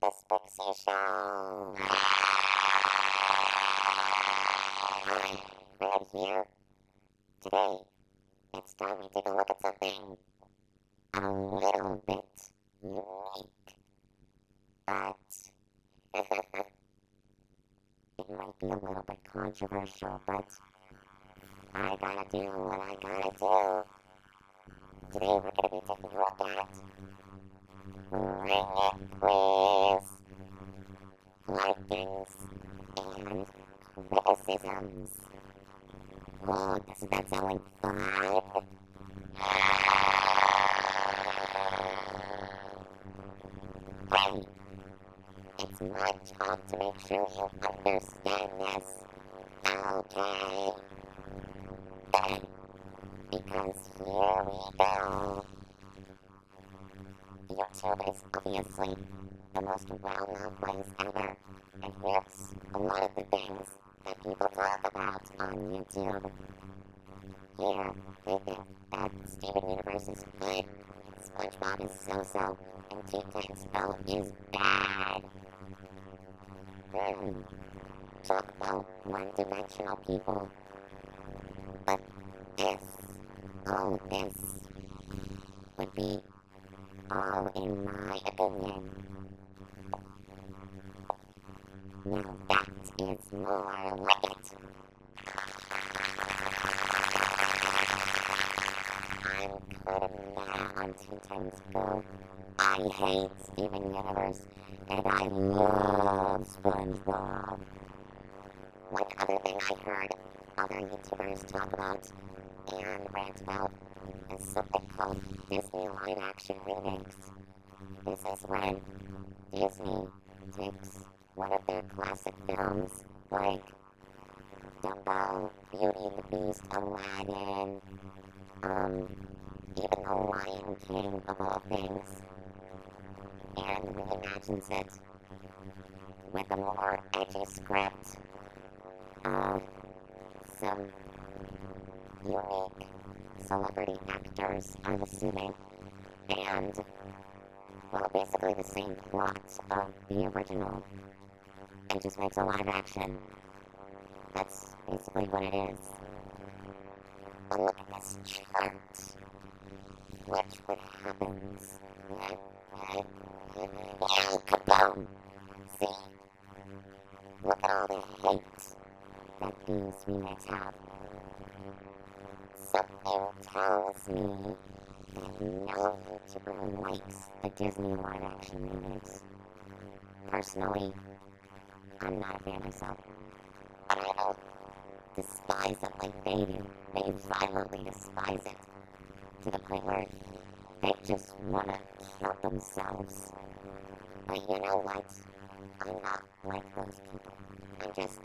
The Sprixie Show. Hi, Red here. Today, it's time we take a look at something a little bit unique. But it might be a little bit controversial, but I gotta do what I gotta do. Today we're gonna be taking a look at Ring It Quiz, likings, and criticisms. Oh, doesn't that sound like fun? Hey, it's my job to make sure you understand this. Okay. Because here we go. YouTube is obviously the most well-known place ever, and here's a lot of the things that people talk about on YouTube. Here, they think that Steven Universe is good, SpongeBob is so-so, and Teen Titans Go is bad. Talk about one-dimensional people. But this would be all in my opinion. Now that is more like it. I'm cutting that on Teen Titans Go. I hate Steven Universe, and I love SpongeBob. One other thing I heard other YouTubers talk about and rant about is something called Disney live-action remakes. This is when Disney takes one of their classic films, like Dumbo, Beauty and the Beast, Aladdin, even The Lion King of all things, and reimagines it with a more edgy script, some unique celebrity actors, I'm assuming, and, well, basically the same plot of the original, and just makes a live action. That's basically what it is. But look at this chart. Watch what happens. Kaboom! See? Look at all the hate that these remakes have. Something tells me that no YouTuber likes the Disney live-action remakes. Personally, I'm not a fan myself, but I don't despise it like they do. They violently despise it, to the point where they just want to kill themselves. But you know what? I'm not like those people. I'm just,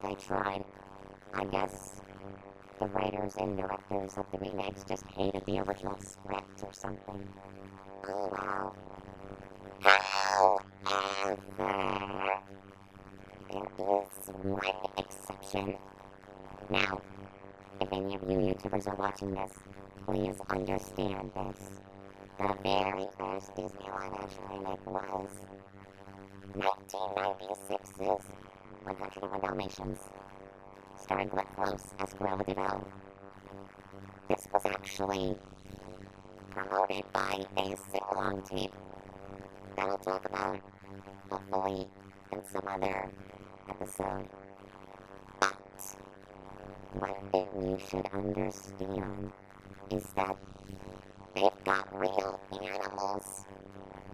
they tried. I guess the writers and directors of the remakes just hated the original script or something. Oh wow. However, there is one exception. Now, if any of you YouTubers are watching this, please understand this. The very first Disney live-action remake was 1996's 101 Dalmatians, starring Glenn Close as Cruella de Vil. This was actually promoted by a sing-along team that I'll talk about, hopefully, in some other episode. But one thing you should understand is that they've got real animals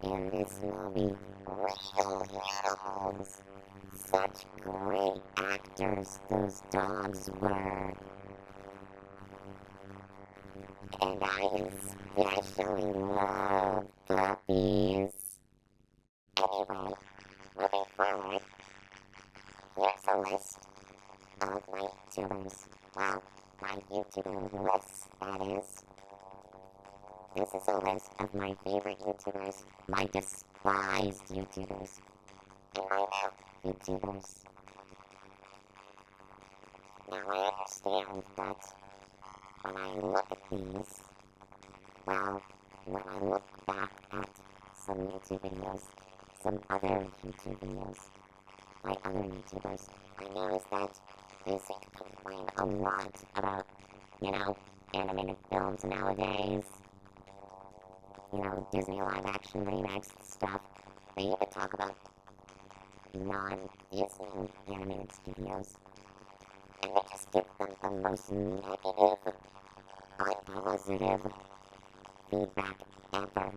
in this movie. Real animals. Such great actors those dogs were. And I especially love puppies. Anyway, moving forward, here's a list of my YouTubers. Well, my YouTuber list, that is. This is a list of my favorite YouTubers, my despised YouTubers, and my love YouTubers. Now I understand that when I look at these, well, when I look back at some YouTube videos, some other YouTube videos by other YouTubers, I noticed that they seem to complain a lot about, animated films nowadays. Disney live-action remakes stuff. They even talk about non-Disney animated studios. And they just give them the most negative, unpositive feedback ever.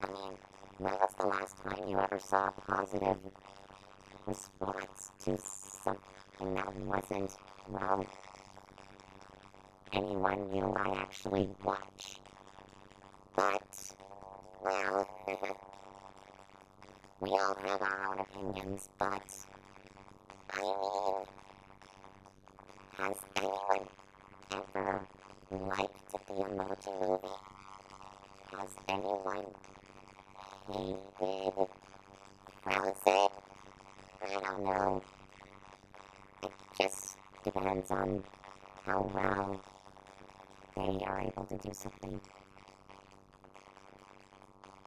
I mean, when was the last time you ever saw a positive response to something that wasn't, anyone you might actually watch? But, we all have our own opinions, but, I mean, has anyone ever liked the Emoji Movie? Has anyone hated Frozen? I don't know. It just depends on how well they are able to do something.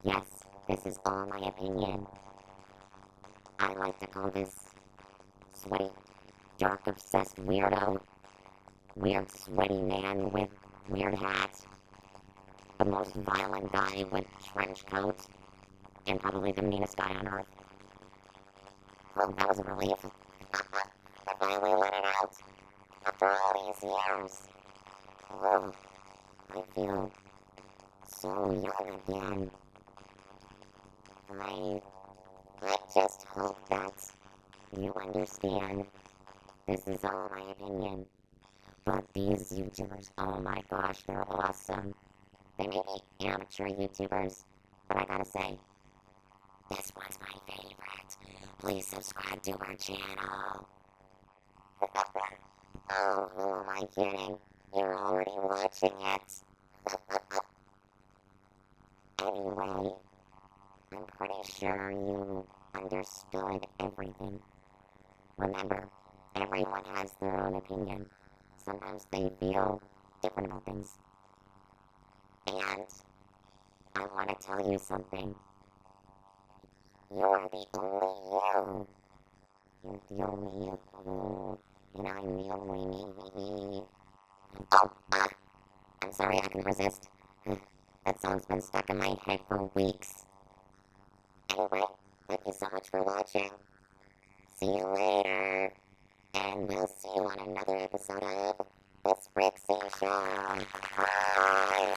Yes, this is all my opinion. I like to call this sweaty, dark, obsessed weirdo, weird, sweaty man with weird hat, the most violent guy with trench coat, and probably the meanest guy on earth. Well, that was a relief. I finally let it out. After all these years. Oh, I feel so young again. I just hope that you understand. This is all my opinion. But these YouTubers, oh my gosh, they're awesome. They may be amateur YouTubers, but I gotta say, this one's my favorite. Please subscribe to our channel. Oh, who am I kidding? You're already watching it. Anyway, I'm pretty sure you understood everything. Remember, everyone has their own opinion. Sometimes they feel different about things. And I want to tell you something. You're the only you. You're the only you. And I'm the only me. Oh, I'm sorry, I couldn't resist. That song's been stuck in my head for weeks. Anyway, thank you so much for watching. See you later. And we'll see you on another episode of the Sprixie Show. Bye.